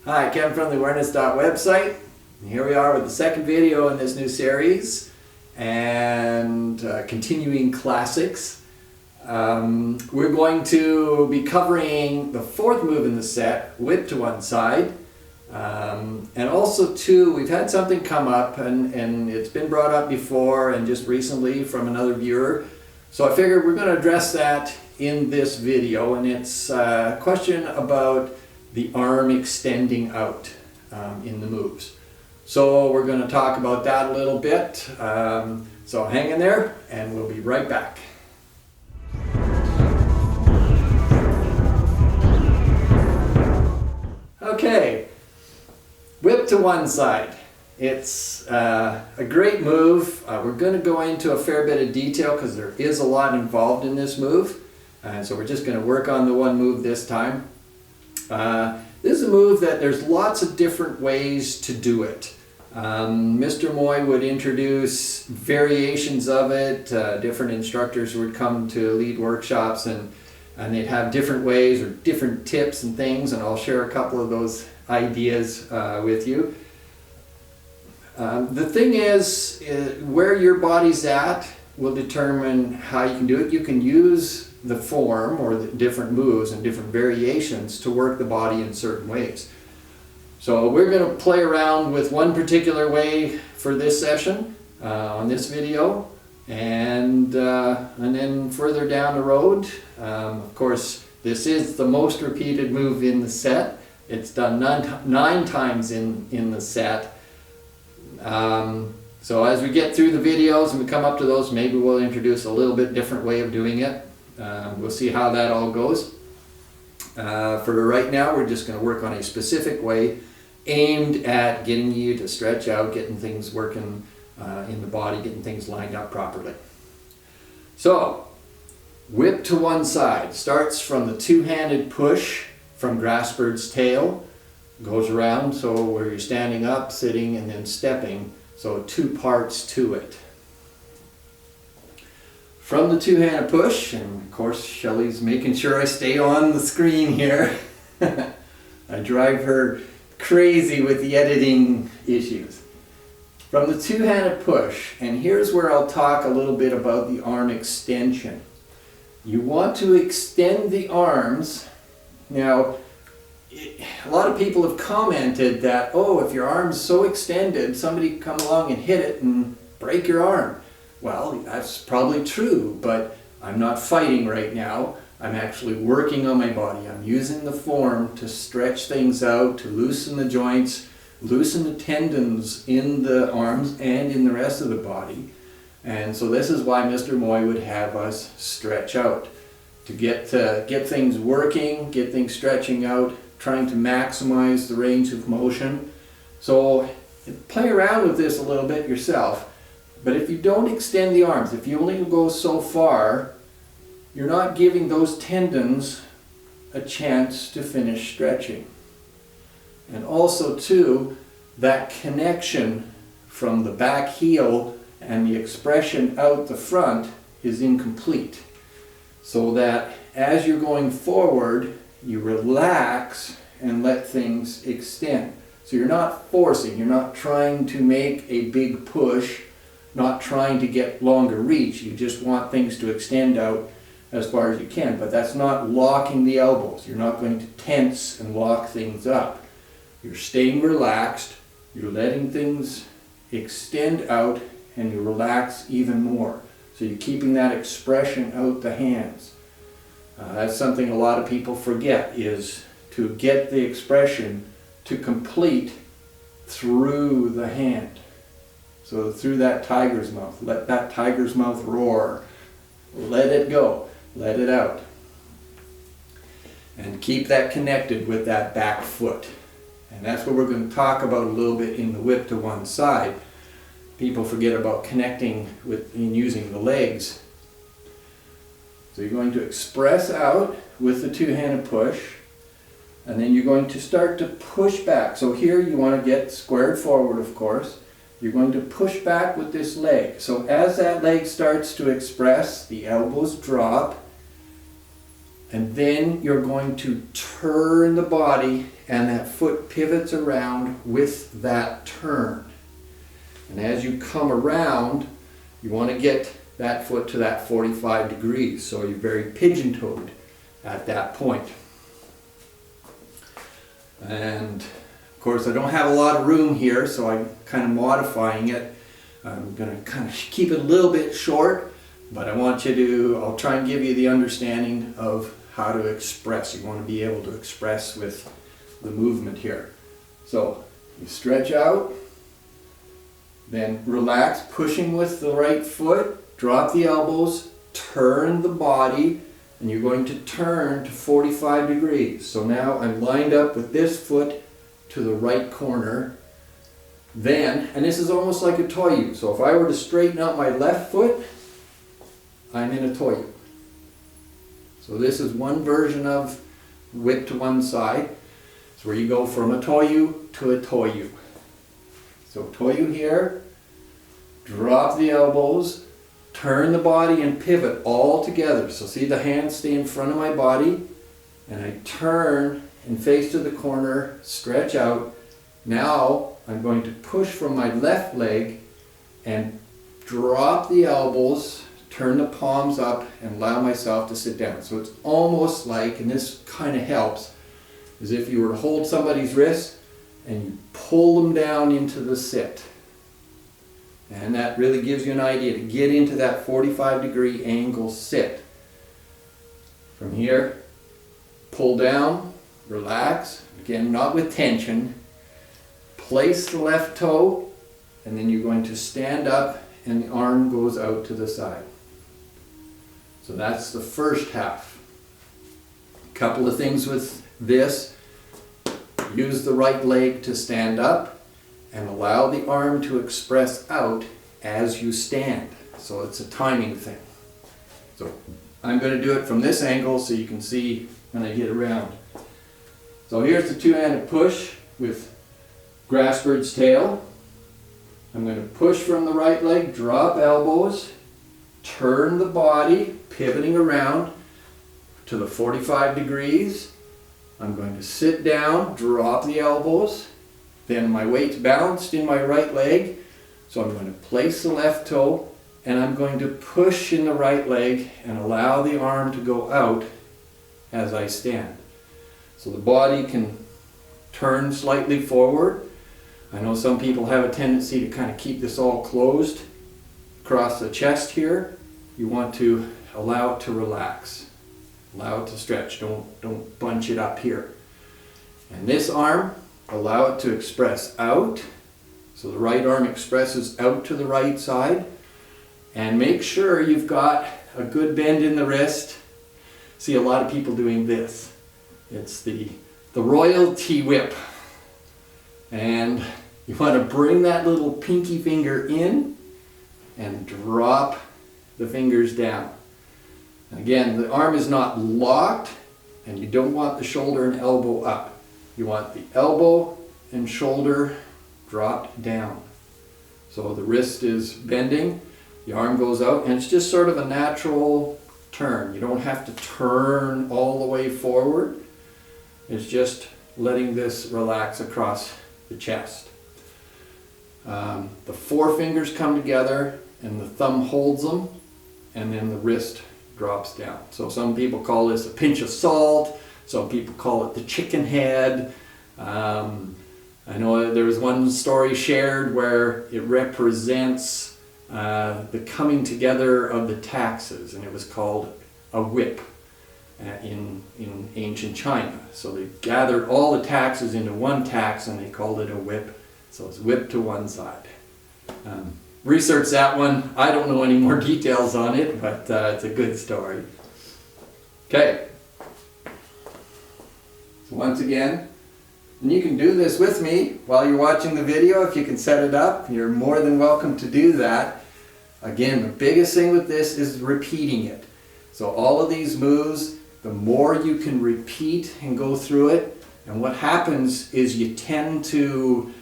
Hi, Kevin from the Awareness.website. Here we are with the second video in this new series and continuing classics. We're going to be covering the fourth move in the set, whip to one side. And also too, we've had something come up and it's been brought up before and just recently from another viewer. So I figured we're going to address that in this video, and it's a question about the arm extending out in the moves. So we're going to talk about that a little bit. So hang in there and we'll be right back. Okay, whip to one side. It's a great move. We're going to go into a fair bit of detail because there is a lot involved in this move. So we're just going to work on the one move this time. This is a move that there's lots of different ways to do it. Mr. Moy would introduce variations of it. Different instructors would come to lead workshops and they'd have different ways or different tips and things, and I'll share a couple of those ideas with you. The thing is, where your body's at will determine how you can do it. You can use the form or the different moves and different variations to work the body in certain ways. So we're going to play around with one particular way for this session on this video, and then further down the road, of course, this is the most repeated move in the set. It's done nine times in the set. So as we get through the videos and we come up to those, maybe we'll introduce a little bit different way of doing it. We'll see how that all goes. For right now, we're just going to work on a specific way aimed at getting you to stretch out, getting things working in the body, getting things lined up properly. So, whip to one side starts from the two-handed push from grassbird's tail, goes around so where you're standing up, sitting, and then stepping, so two parts to it. From the two-handed push, and of course Shelley's making sure I stay on the screen here. I drive her crazy with the editing issues. From the two-handed push, and here's where I'll talk a little bit about the arm extension. You want to extend the arms. Now, a lot of people have commented that, oh, if your arm's so extended, somebody come along and hit it and break your arm. Well, that's probably true, but I'm not fighting right now. I'm actually working on my body. I'm using the form to stretch things out, to loosen the joints, loosen the tendons in the arms and in the rest of the body. And so this is why Mr. Moy would have us stretch out, to get things working, get things stretching out, trying to maximize the range of motion. So play around with this a little bit yourself. But if you don't extend the arms, if you only go so far, you're not giving those tendons a chance to finish stretching. And also too, that connection from the back heel and the expression out the front is incomplete. So that as you're going forward, you relax and let things extend. So you're not forcing, you're not trying to make a big push, not trying to get longer reach. You just want things to extend out as far as you can, but that's not locking the elbows. You're not going to tense and lock things up. You're staying relaxed, you're letting things extend out, and you relax even more. So you're keeping that expression out the hands. That's something a lot of people forget, is to get the expression to complete through the hand. So through that tiger's mouth, let that tiger's mouth roar. Let it go, let it out. And keep that connected with that back foot. And that's what we're going to talk about a little bit in the whip to one side. People forget about connecting with and using the legs. So you're going to express out with the two-handed push, and then you're going to start to push back. So here you want to get squared forward, of course. You're going to push back with this leg. So as that leg starts to express, the elbows drop, and then you're going to turn the body and that foot pivots around with that turn. And as you come around, you want to get that foot to that 45 degrees, so you're very pigeon-toed at that point. And of course I don't have a lot of room here, so I'm kind of modifying it. I'm going to kind of keep it a little bit short, but I'll try and give you the understanding of how to express. You want to be able to express with the movement here. So you stretch out, then relax, pushing with the right foot, drop the elbows, turn the body, and you're going to turn to 45 degrees. So now I'm lined up with this foot to the right corner. Then, and this is almost like a toyu. So if I were to straighten out my left foot, I'm in a toyu. So this is one version of whip to one side. It's where you go from a toyu to a toyu. So toyu here, drop the elbows, turn the body and pivot all together. So see the hands stay in front of my body, and I turn and face to the corner, stretch out. Now I'm going to push from my left leg and drop the elbows, turn the palms up, and allow myself to sit down. So it's almost like, and this kind of helps, as if you were to hold somebody's wrist and you pull them down into the sit. And that really gives you an idea to get into that 45-degree angle sit. From here, pull down, relax, again not with tension. Place the left toe, and then you're going to stand up and the arm goes out to the side. So that's the first half. A couple of things with this. Use the right leg to stand up and allow the arm to express out as you stand. So it's a timing thing. So I'm going to do it from this angle so you can see when I get around. So here's the two-handed push with grass bird's tail. I'm going to push from the right leg, drop elbows, turn the body, pivoting around to the 45 degrees. I'm going to sit down, drop the elbows, then my weight's balanced in my right leg, so I'm going to place the left toe, and I'm going to push in the right leg and allow the arm to go out as I stand. So the body can turn slightly forward. I know some people have a tendency to kind of keep this all closed across the chest here. You want to allow it to relax. Allow it to stretch. Don't bunch it up here. And this arm, allow it to express out. So the right arm expresses out to the right side. And make sure you've got a good bend in the wrist. See a lot of people doing this. It's the royalty whip. And you want to bring that little pinky finger in and drop the fingers down. Again, the arm is not locked, and you don't want the shoulder and elbow up. You want the elbow and shoulder dropped down. So the wrist is bending, the arm goes out, and it's just sort of a natural turn. You don't have to turn all the way forward. It's just letting this relax across the chest. The four fingers come together and the thumb holds them, and then the wrist drops down. So some people call this a pinch of salt, some people call it the chicken head. I know there was one story shared where it represents the coming together of the taxes, and it was called a whip in ancient China. So they gathered all the taxes into one tax and they called it a whip. So it's whip to one side. Research that one. I don't know any more details on it, but it's a good story. Okay. So once again, and you can do this with me while you're watching the video. If you can set it up, you're more than welcome to do that. Again, the biggest thing with this is repeating it. So all of these moves, the more you can repeat and go through it, and what happens is you tend to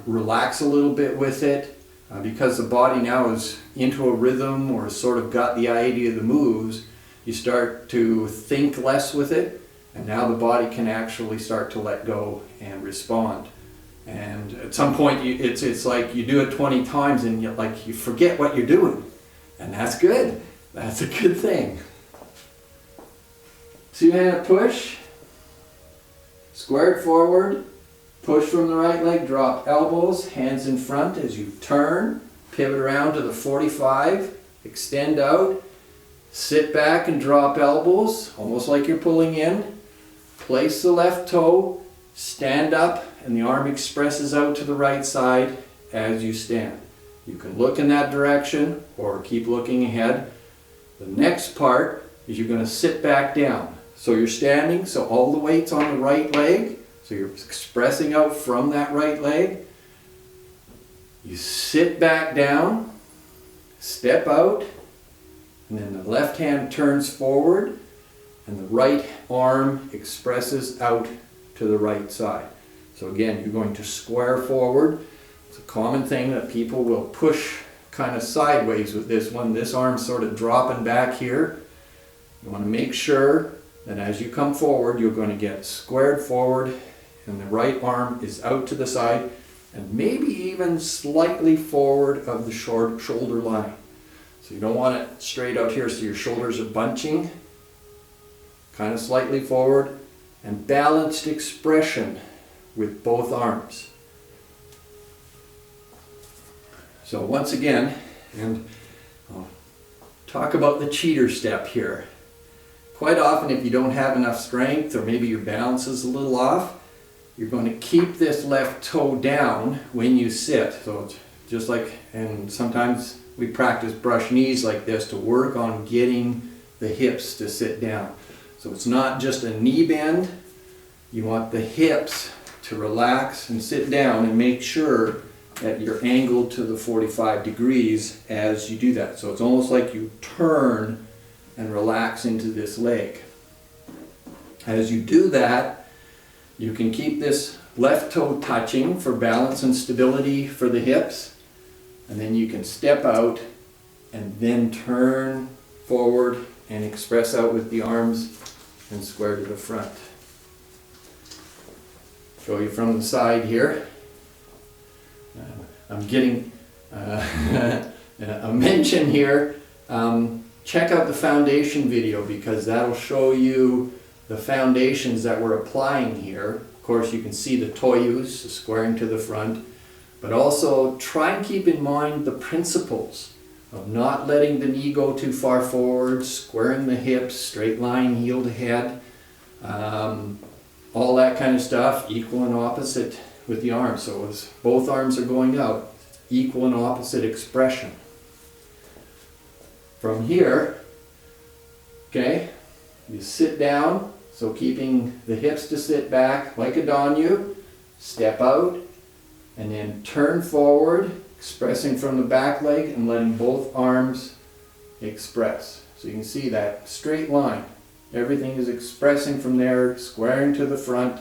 relax a little bit with it because the body now is into a rhythm or sort of got the idea of the moves. You start to think less with it, And now the body can actually start to let go and respond. And at some point, it's like you do it 20 times and you forget what you're doing. And that's good. That's a good thing. Two-handed push. Squared forward. Push from the right leg. Drop elbows. Hands in front as you turn. Pivot around to the 45. Extend out. Sit back and drop elbows. Almost like you're pulling in. Place the left toe. Stand up. And the arm expresses out to the right side as you stand. You can look in that direction or keep looking ahead. The next part is you're going to sit back down. So you're standing, so all the weight's on the right leg. So you're expressing out from that right leg. You sit back down, step out, and then the left hand turns forward and the right arm expresses out to the right side. So again, you're going to square forward. It's a common thing that people will push kind of sideways with this one. This arm's sort of dropping back here. You want to make sure that as you come forward, you're going to get squared forward and the right arm is out to the side and maybe even slightly forward of the shoulder line. So you don't want it straight out here so your shoulders are bunching. Kind of slightly forward and balanced expression with both arms. So once again, and I'll talk about the cheater step here. Quite often if you don't have enough strength or maybe your balance is a little off, you're going to keep this left toe down when you sit. So it's just like, and sometimes we practice brush knees like this to work on getting the hips to sit down. So it's not just a knee bend, you want the hips to relax and sit down and make sure that you're angled to the 45 degrees as you do that. So it's almost like you turn and relax into this leg. As you do that, you can keep this left toe touching for balance and stability for the hips, and then you can step out and then turn forward and express out with the arms and square to the front. Show you from the side here. I'm getting a mention here. Check out the foundation video because that'll show you the foundations that we're applying here. Of course, you can see the toyus squaring to the front, but also try and keep in mind the principles of not letting the knee go too far forward, squaring the hips, straight line, heel to head, all that kind of stuff, equal and opposite with the arms. So as both arms are going out, equal and opposite expression. From here, okay, you sit down, so keeping the hips to sit back like a danyu, step out, and then turn forward, expressing from the back leg and letting both arms express. So you can see that straight line. Everything is expressing from there, squaring to the front.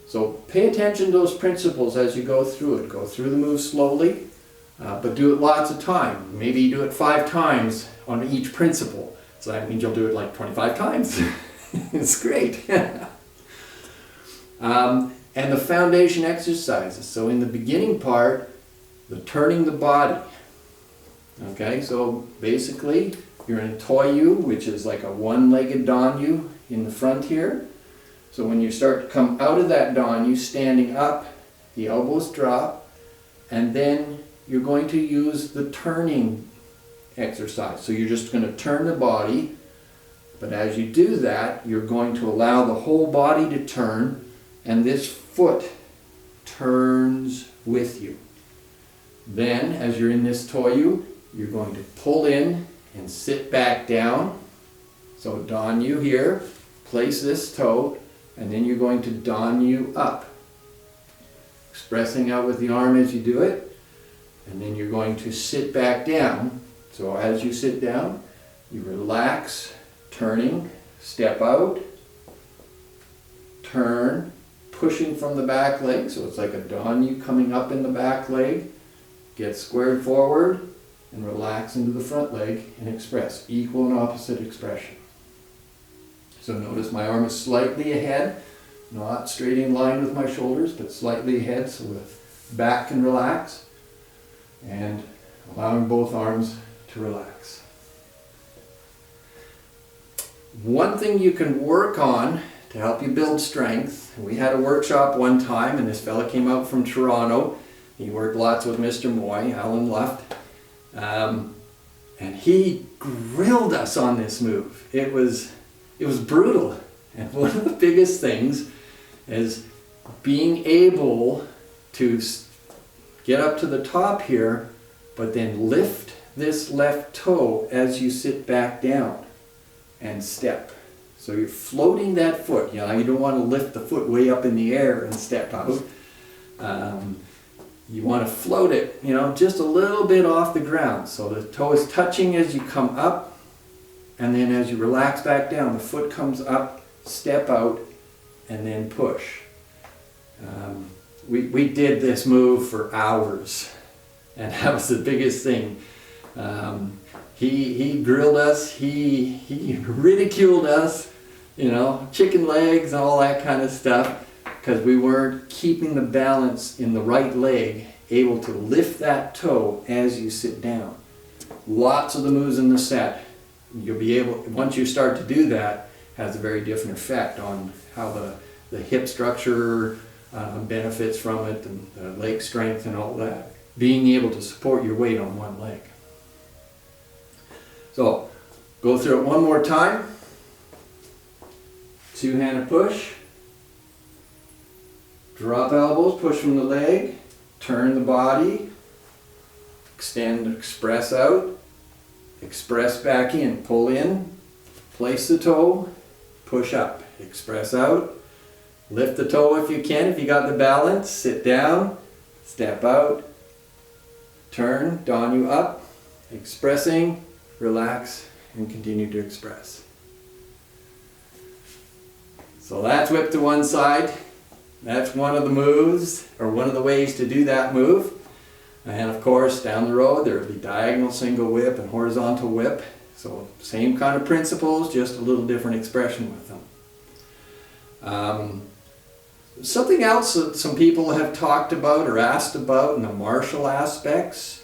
So pay attention to those principles as you go through it. Go through the move slowly, but do it lots of times. Maybe you do it 5 times on each principle. So that means you'll do it like 25 times. It's great. And the foundation exercises. So in the beginning part, the turning the body. Okay, so basically you're in a toyu, which is like a one-legged danyu in the front here. So when you start to come out of that danyu, standing up, the elbows drop, and then you're going to use the turning exercise. So you're just going to turn the body, but as you do that, you're going to allow the whole body to turn, and this foot turns with you. Then, as you're in this toyu, you're going to pull in and sit back down. So danyu here, place this toe, and then you're going to danyu up. Expressing out with the arm as you do it, and then you're going to sit back down. So as you sit down, you relax, turning, step out, turn, pushing from the back leg, so it's like a danyu coming up in the back leg, get squared forward, and relax into the front leg and express. Equal and opposite expression. So notice my arm is slightly ahead, not straight in line with my shoulders, but slightly ahead so the back can relax, and allowing both arms to relax. One thing you can work on to help you build strength, we had a workshop one time, and this fella came out from Toronto. He worked lots with Mr. Moy, Alan Luft, and he grilled us on this move. It was brutal, and one of the biggest things is being able to get up to the top here, but then lift this left toe as you sit back down and step. So you're floating that foot. You don't want to lift the foot way up in the air and step out. You want to float it, just a little bit off the ground. So the toe is touching as you come up, and then as you relax back down, the foot comes up, step out, and then push. We did this move for hours, and that was the biggest thing. He grilled us, he ridiculed us, chicken legs and all that kind of stuff, because we weren't keeping the balance in the right leg, able to lift that toe as you sit down. Lots of the moves in the set, you'll be able, once you start to do that, has a very different effect on how the hip structure benefits from it, and the leg strength and all that. Being able to support your weight on one leg. So, go through it one more time. Two-handed push. Drop elbows, push from the leg. Turn the body. Extend, express out. Express back in. Pull in. Place the toe. Push up. Express out. Lift the toe if you can, if you got the balance. Sit down. Step out. Turn, dawn you up. Expressing. Relax and continue to express. So that's whip to one side. That's one of the moves, or one of the ways to do that move. And of course, down the road, there will be diagonal single whip and horizontal whip. So same kind of principles, just a little different expression with them. Something else that some people have talked about or asked about in the martial aspects.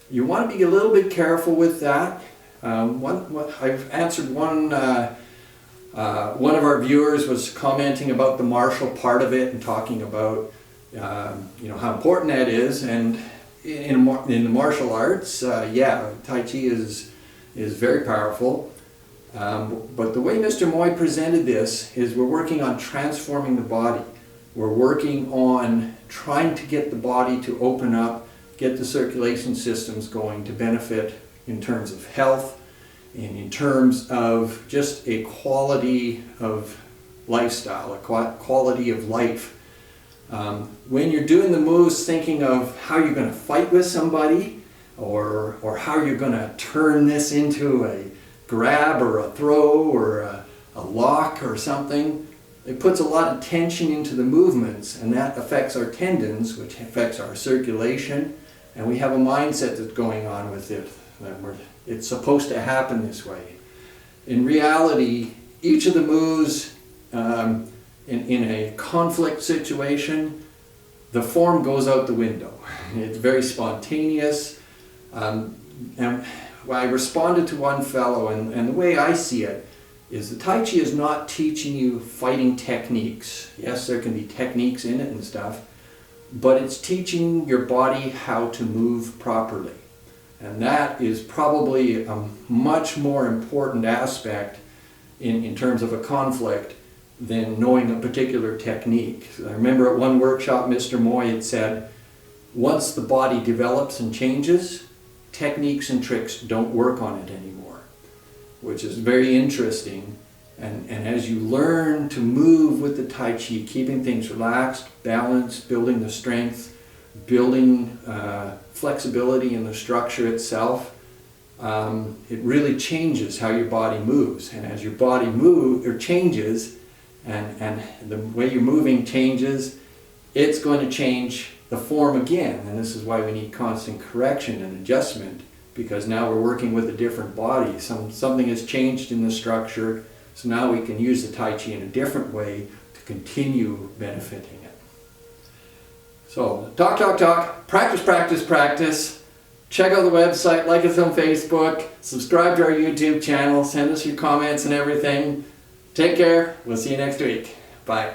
You want to be a little bit careful with that. I've answered one of our viewers was commenting about the martial part of it and talking about how important that is. And in the martial arts, Tai Chi is very powerful. But the way Mr. Moy presented this is we're working on transforming the body. We're working on trying to get the body to open up, get the circulation systems going to benefit in terms of health and in terms of just a quality of lifestyle, a quality of life. When you're doing the moves, thinking of how you're going to fight with somebody, or how you're going to turn this into a grab or a throw or a lock or something, it puts a lot of tension into the movements, and that affects our tendons, which affects our circulation. And we have a mindset that's going on with it, that it's supposed to happen this way. In reality, each of the moves in a conflict situation, the form goes out the window. It's very spontaneous. And I responded to one fellow, and the way I see it is the Tai Chi is not teaching you fighting techniques. Yes, there can be techniques in it and stuff, but it's teaching your body how to move properly. And that is probably a much more important aspect in terms of a conflict than knowing a particular technique. I remember at one workshop, Mr. Moy had said, once the body develops and changes, techniques and tricks don't work on it anymore, which is very interesting. And as you learn to move with the Tai Chi, keeping things relaxed, balanced, building the strength, building flexibility in the structure itself, it really changes how your body moves. And as your body changes, and the way you're moving changes, it's going to change the form again. And this is why we need constant correction and adjustment, because now we're working with a different body. Something has changed in the structure, So now we can use the Tai Chi in a different way to continue benefiting it. So talk, talk, talk, practice, practice, practice. Check out the website, like us on Facebook, subscribe to our YouTube channel, send us your comments and everything. Take care. We'll see you next week. Bye.